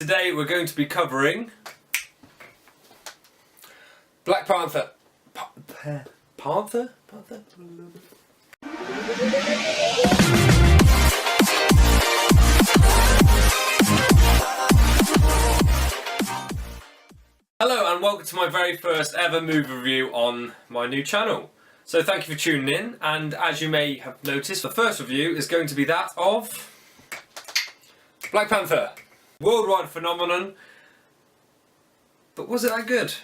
Today we're going to be covering Black Panther. Panther? Hello and welcome to my very first ever movie review on my new channel. So thank you for tuning in, and as you may have noticed, the first review is going to be that of Black Panther. Worldwide phenomenon, but was it that good?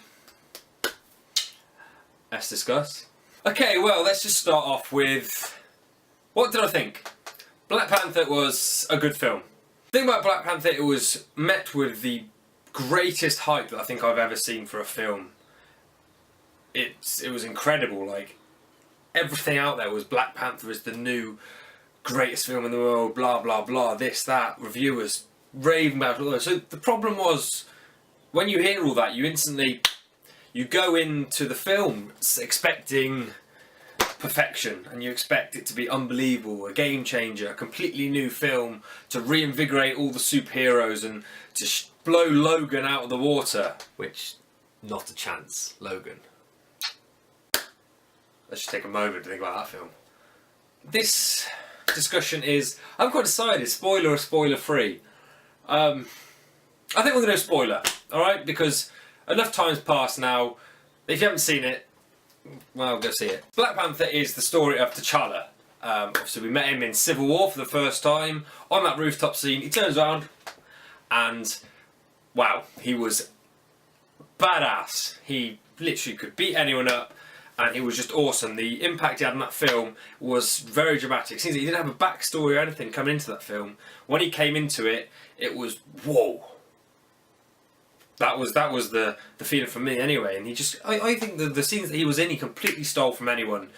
Let's discuss. Okay, well, let's just start off with, what did I think? Black Panther was a good film. The thing about Black Panther, it was met with the greatest hype that I think I've ever seen for a film. It was incredible. Like, everything out there was Black Panther is the new greatest film in the world, blah blah blah, this, that, reviewers raving about it. So the problem was, when you hear all that, you go into the film expecting perfection, and you expect it to be unbelievable, a game changer, a completely new film to reinvigorate all the superheroes and to blow Logan out of the water, which, not a chance, Logan. Let's just take a moment to think about that film. This discussion is, I'm quite decided, spoiler or spoiler free. I think we're going to do a spoiler, alright? Because enough time's passed now. If you haven't seen it, well, go see it. Black Panther is the story of T'Challa. Obviously we met him in Civil War for the first time, on that rooftop scene. He turns around and, wow, he was badass. He literally could beat anyone up, and he was just awesome. The impact he had on that film was very dramatic. Since he didn't have a backstory or anything coming into that film, when he came into it, it was whoa. That was the feeling for me anyway. And he just, I think the scenes that he was in, he completely stole from anyone.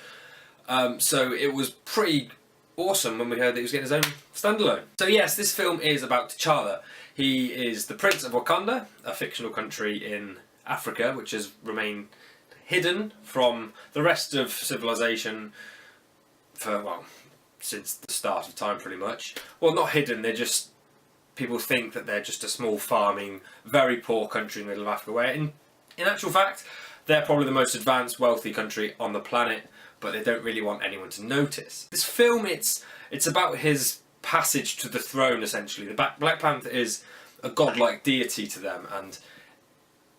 So it was pretty awesome when we heard that he was getting his own standalone. So yes, this film is about T'Challa. He is the Prince of Wakanda, a fictional country in Africa, which has remained hidden from the rest of civilization for, well, since the start of time pretty much. Well, not hidden, they're just, people think that they're just a small farming, very poor country in the middle of Africa, where in actual fact, they're probably the most advanced, wealthy country on the planet, but they don't really want anyone to notice. This film, it's about his passage to the throne, essentially. The Black Panther is a godlike deity to them, and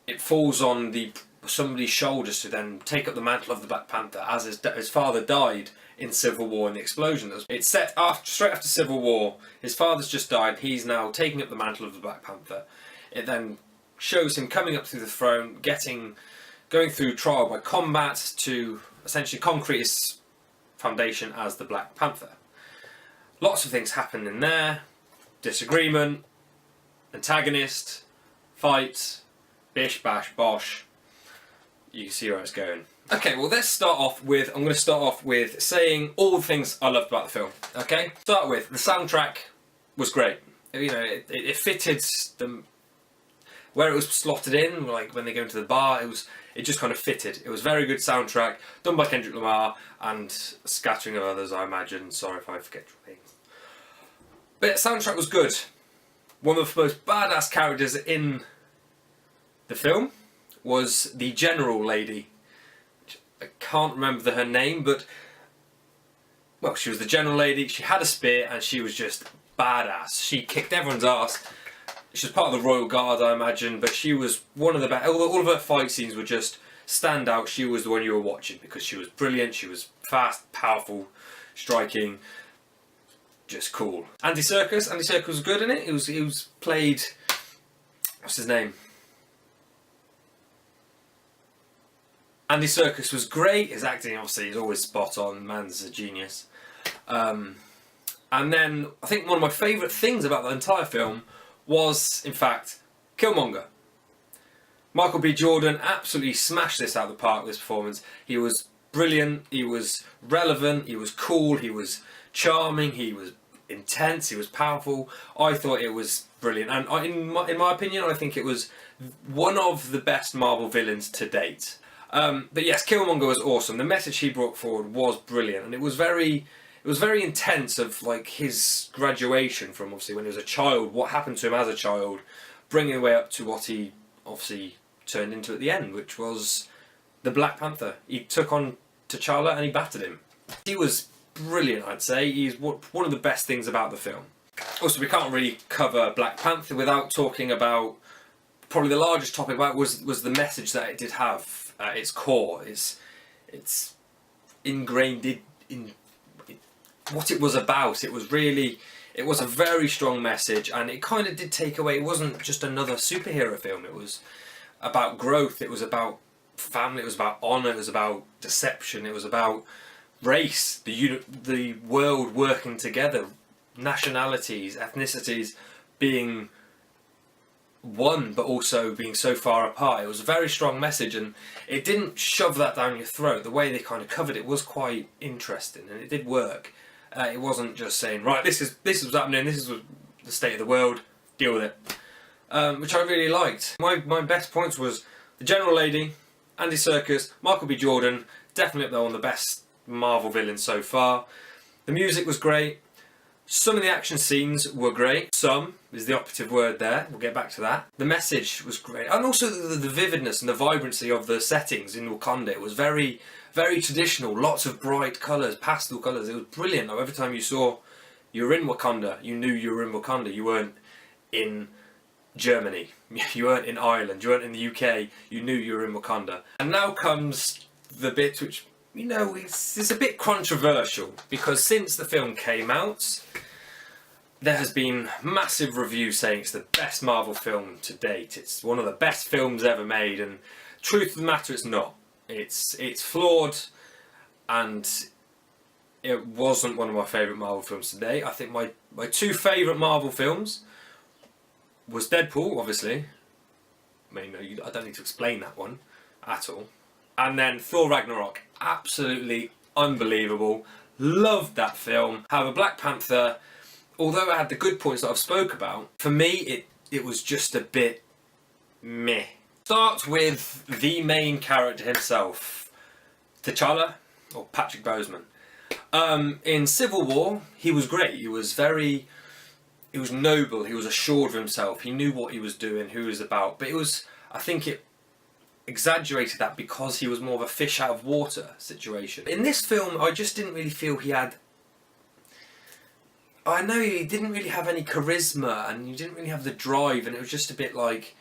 it falls on somebody's shoulders to then take up the mantle of the Black Panther, as his father died in Civil War in the explosion. It's set straight after Civil War. His father's just died. He's now taking up the mantle of the Black Panther. It then shows him coming up through the throne, going through trial by combat to essentially concrete his foundation as the Black Panther. Lots of things happen in there. Disagreement, antagonist, fight, bish, bash, bosh. You can see where it's going. Okay, well, let's start off with, I'm going to start off with saying all the things I loved about the film, okay? Start with, the soundtrack was great. You know, it fitted where it was slotted in, like when they go into the bar, it just kind of fitted. It was very good soundtrack, done by Kendrick Lamar and a scattering of others, I imagine. Sorry if I forget your names. But the soundtrack was good. One of the most badass characters in the film was the general lady. I can't remember her name, but, well, she was the general lady. She had a spear and she was just badass. She kicked everyone's ass. She was part of the Royal Guard, I imagine, but she was one of the best. All of her fight scenes were just stand out. She was the one you were watching because she was brilliant. She was fast, powerful, striking, just cool. Andy Serkis was good in it. He was played, what's his name? Andy Serkis was great. His acting, obviously, is always spot on. Man's a genius. And then, I think one of my favourite things about the entire film was, in fact, Killmonger. Michael B. Jordan absolutely smashed this out of the park, this performance. He was brilliant, he was relevant, he was cool, he was charming, he was intense, he was powerful. I thought it was brilliant. And in my opinion, I think it was one of the best Marvel villains to date. But yes, Killmonger was awesome. The message he brought forward was brilliant, and it was very intense, of like his graduation from obviously when he was a child, what happened to him as a child, bringing the way up to what he obviously turned into at the end, which was the Black Panther. He took on T'Challa and he battered him. He was brilliant, I'd say. He's one of the best things about the film. Also, we can't really cover Black Panther without talking about probably the largest topic about was the message that it did have at its core. It's ingrained in what it was about. It was a very strong message, and it kind of did take away. It wasn't just another superhero film. It was about growth. It was about family. It was about honour. It was about deception. It was about race. The world working together, nationalities, ethnicities being one, but also being so far apart. It was a very strong message, and it didn't shove that down your throat. The way they kind of covered it was quite interesting, and it did work. It wasn't just saying, right, this is what's happening, this is the state of the world, deal with it. Which I really liked. My best points was the General Lady, Andy Serkis, Michael B. Jordan, definitely up there one of the best Marvel villains so far. The music was great. Some of the action scenes were great. Some is the operative word there. We'll get back to that. The message was great. And also the vividness and the vibrancy of the settings in Wakanda. It was very, very traditional. Lots of bright colours, pastel colours. It was brilliant. Like, every time you were in Wakanda, you knew you were in Wakanda. You weren't in Germany. You weren't in Ireland. You weren't in the UK. You knew you were in Wakanda. And now comes the bit which, you know, it's a bit controversial, because since the film came out, there has been massive reviews saying it's the best Marvel film to date. It's one of the best films ever made, and truth of the matter, it's not. It's flawed, and it wasn't one of my favourite Marvel films to date. I think my two favourite Marvel films was Deadpool, obviously. I mean, I don't need to explain that one at all. And then Thor Ragnarok, absolutely unbelievable. Loved that film. However, Black Panther, although it had the good points that I've spoke about, for me it was just a bit meh. Start with the main character himself, T'Challa, or Patrick Boseman. In Civil War, he was great. He was noble. He was assured of himself. He knew what he was doing, who he was about. But I think it exaggerated that because he was more of a fish out of water situation. In this film, I just didn't really feel he had... I know he didn't really have any charisma, and he didn't really have the drive, and it was just a bit like,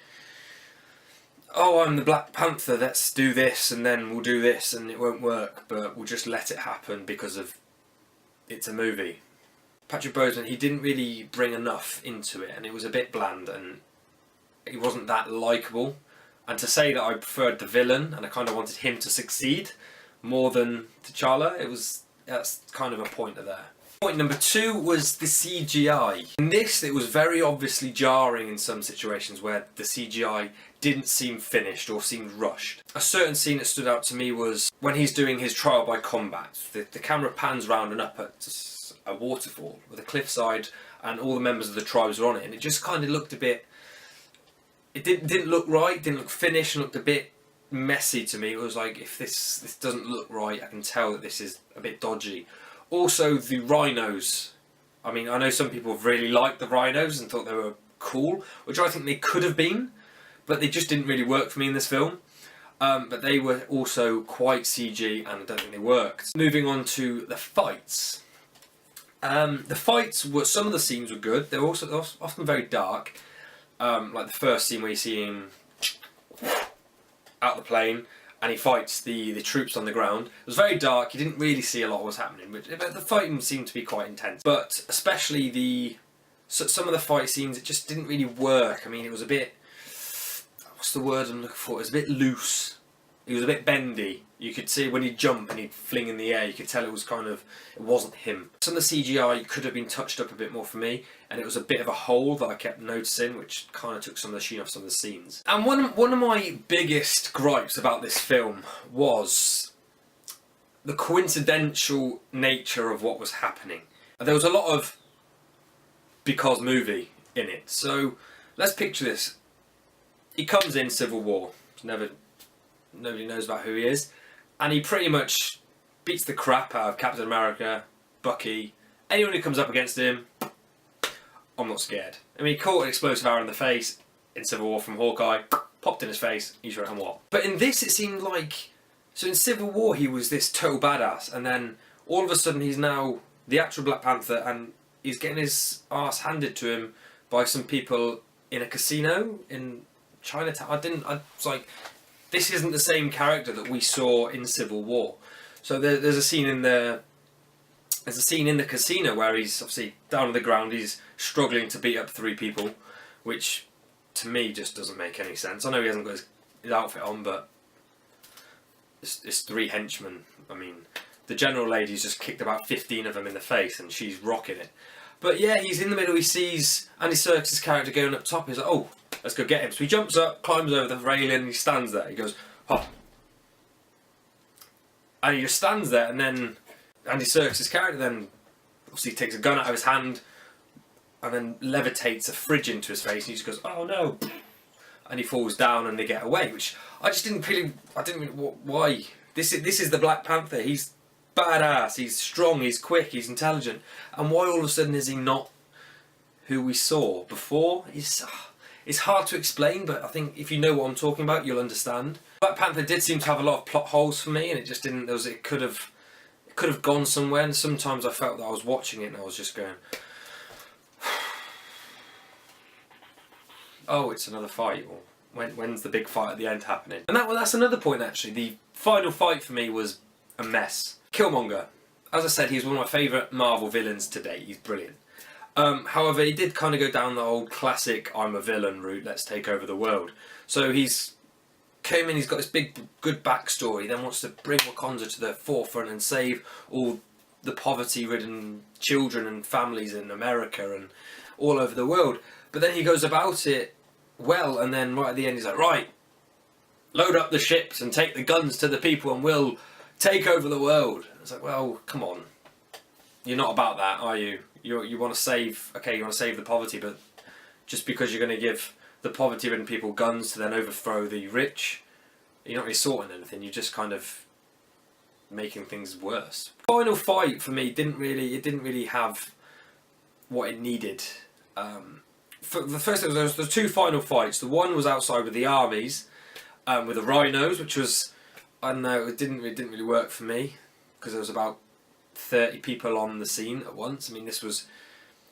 oh, I'm the Black Panther, let's do this, and then we'll do this, and it won't work, but we'll just let it happen because of it's a movie. Patrick Boseman, he didn't really bring enough into it, and it was a bit bland, and he wasn't that likeable. And to say that I preferred the villain, and I kind of wanted him to succeed more than T'Challa, that's kind of a pointer there. Point number two was the CGI. In this, it was very obviously jarring in some situations where the CGI didn't seem finished or seemed rushed. A certain scene that stood out to me was when he's doing his trial by combat. The camera pans round and up at a waterfall with a cliffside, and all the members of the tribes are on it, and it just kind of looked a bit... It didn't look right, didn't look finished, and looked a bit messy to me. It was like, if this doesn't look right, I can tell that this is a bit dodgy. Also, the rhinos. I mean, I know some people have really liked the rhinos and thought they were cool, which I think they could have been, but they just didn't really work for me in this film. But they were also quite CG, and I don't think they worked. Moving on to the fights. The fights were, some of the scenes were good. They were often very dark. Like the first scene where you see him out the plane and he fights the troops on the ground. It was very dark, you didn't really see a lot of what was happening, but the fighting seemed to be quite intense. But especially some of the fight scenes, it just didn't really work. I mean, it was a bit... What's the word I'm looking for? It was a bit loose. It was a bit bendy. You could see when he'd jump and he'd fling in the air, you could tell it wasn't him. Some of the CGI could have been touched up a bit more for me, and it was a bit of a hole that I kept noticing, which kind of took some of the sheen off some of the scenes. And one of my biggest gripes about this film was the coincidental nature of what was happening. There was a lot of because movie in it. So let's picture this. He comes in Civil War. Nobody knows about who he is. And he pretty much beats the crap out of Captain America, Bucky, anyone who comes up against him. I'm not scared. I mean, he caught an explosive arrow in the face. in Civil War from Hawkeye, popped in his face, he's right on what. But in this it seemed like, so in Civil War he was this total badass, and then all of a sudden he's now the actual Black Panther, and he's getting his ass handed to him by some people in a casino in Chinatown. I was like, this isn't the same character that we saw in Civil War. So there's a scene in the casino where he's obviously down on the ground, he's struggling to beat up 3 people, which to me just doesn't make any sense. I know he hasn't got his outfit on, but it's 3 henchmen. I mean, the general lady's just kicked about 15 of them in the face and she's rocking it. But yeah, he's in the middle, he sees Andy Serkis' character going up top, he's like, oh, let's go get him. So he jumps up, climbs over the railing, and he stands there. He goes, oh. And he just stands there, and then Andy Serkis' character then obviously takes a gun out of his hand and then levitates a fridge into his face, and he just goes, oh no. And he falls down and they get away, which I didn't really, why? This is the Black Panther. He's badass, he's strong, he's quick, he's intelligent. And why all of a sudden is he not who we saw before? It's hard to explain, but I think if you know what I'm talking about, you'll understand. Black Panther did seem to have a lot of plot holes for me, and it just didn't. It could have gone somewhere. And sometimes I felt that I was watching it and I was just going, "Oh, it's another fight." Or when's the big fight at the end happening? And that's another point actually. The final fight for me was a mess. Killmonger, as I said, he's one of my favourite Marvel villains to date. He's brilliant. However, he did kind of go down the old classic "I'm a villain" route. Let's take over the world. So he's came in. He's got this big, good backstory. Then wants to bring Wakanda to the forefront and save all the poverty-ridden children and families in America and all over the world. But then he goes about it well, and then right at the end, he's like, "Right, load up the ships and take the guns to the people, and we'll take over the world." It's like, well, come on. You're not about that, are you? You want to save, you want to save the poverty, but just because you're going to give the poverty-ridden people guns to then overthrow the rich, you're not really sorting anything. You're just kind of making things worse. Final fight for me didn't really have what it needed. For the first, there was the 2 final fights. The one was outside with the armies, with the rhinos, which was, I don't know, it didn't really work for me because there was about 30 people on the scene at once. I mean, this was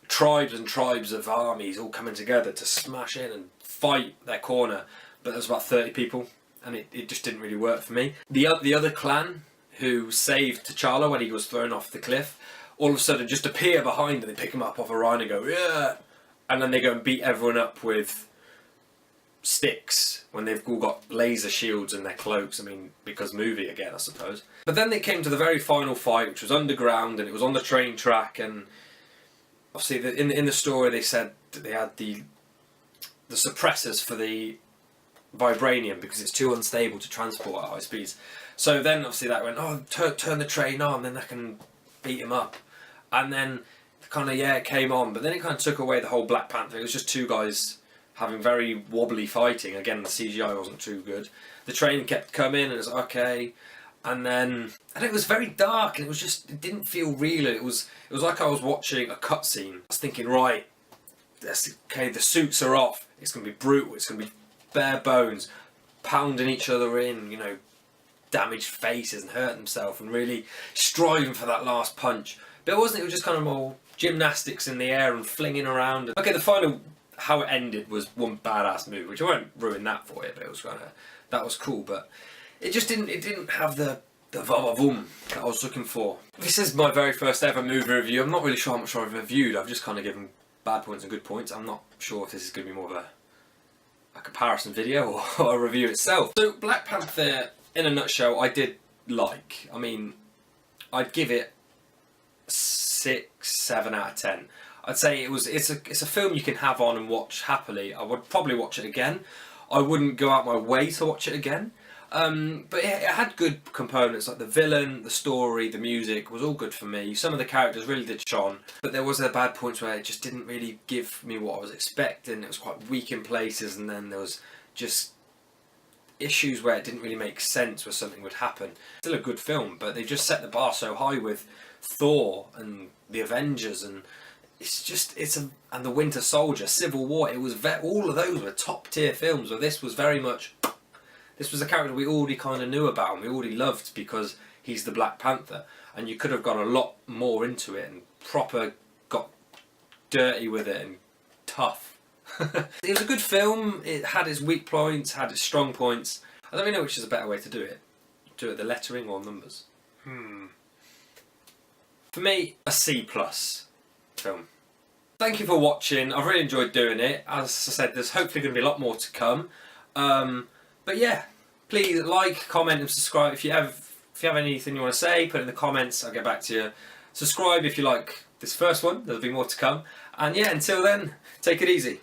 tribes and tribes of armies all coming together to smash in and fight their corner, but there was about 30 people, and it just didn't really work for me. The other clan who saved T'Challa when he was thrown off the cliff, all of a sudden just appear behind and they pick him up off a rhino and go, yeah, and then they go and beat everyone up with sticks when they've all got laser shields in their cloaks. I mean, because movie again, I suppose. But then they came to the very final fight, which was underground, and it was on the train track, and obviously in the story they said that they had the suppressors for the vibranium because it's too unstable to transport at high speeds. So then obviously that went, oh, turn the train on, then they can beat him up. And then kind of, it came on, but then it kind of took away the whole Black Panther. It was just 2 guys having very wobbly fighting. Again, the CGI wasn't too good. The train kept coming and it was okay. And it was very dark, and it didn't feel real. It was like I was watching a cutscene. I was thinking, right, the suits are off. It's going to be brutal. It's going to be bare bones, pounding each other in, damaged faces and hurt themselves, and really striving for that last punch. But it wasn't. It was just kind of more gymnastics in the air and flinging around. Okay, the final, how it ended was one badass move, which I won't ruin that for you, but it was that was cool. But it just didn't have the va-va-voom that I was looking for. This is my very first ever movie review. I'm not really sure how much I've reviewed. I've just kind of given bad points and good points. I'm not sure if this is going to be more of a comparison video or a review itself. So Black Panther, in a nutshell, I did like. I mean, I'd give it 6, 7 out of 10. I'd say it's a film you can have on and watch happily. I would probably watch it again. I wouldn't go out my way to watch it again. But it had good components, like the villain, the story, the music was all good for me. Some of the characters really did shine, but there was bad points where it just didn't really give me what I was expecting. It was quite weak in places, and then there was just issues where it didn't really make sense where something would happen. Still a good film, but they just set the bar so high with Thor and the Avengers, and and The Winter Soldier, Civil War. It was all of those were top tier films. But this was very much, this was a character we already kind of knew about and we already loved because he's the Black Panther, and you could have gone a lot more into it and proper got dirty with it and tough. It was a good film. It had its weak points, had its strong points. I don't really know which is a better way to do it. Do it the lettering or numbers. For me, a C+ film. Thank you for watching. I've really enjoyed doing it. As I said, there's hopefully going to be a lot more to come. But yeah, please like, comment and subscribe. If you have anything you want to say, put it in the comments. I'll get back to you. Subscribe if you like this first one. There'll be more to come. And yeah, until then, take it easy.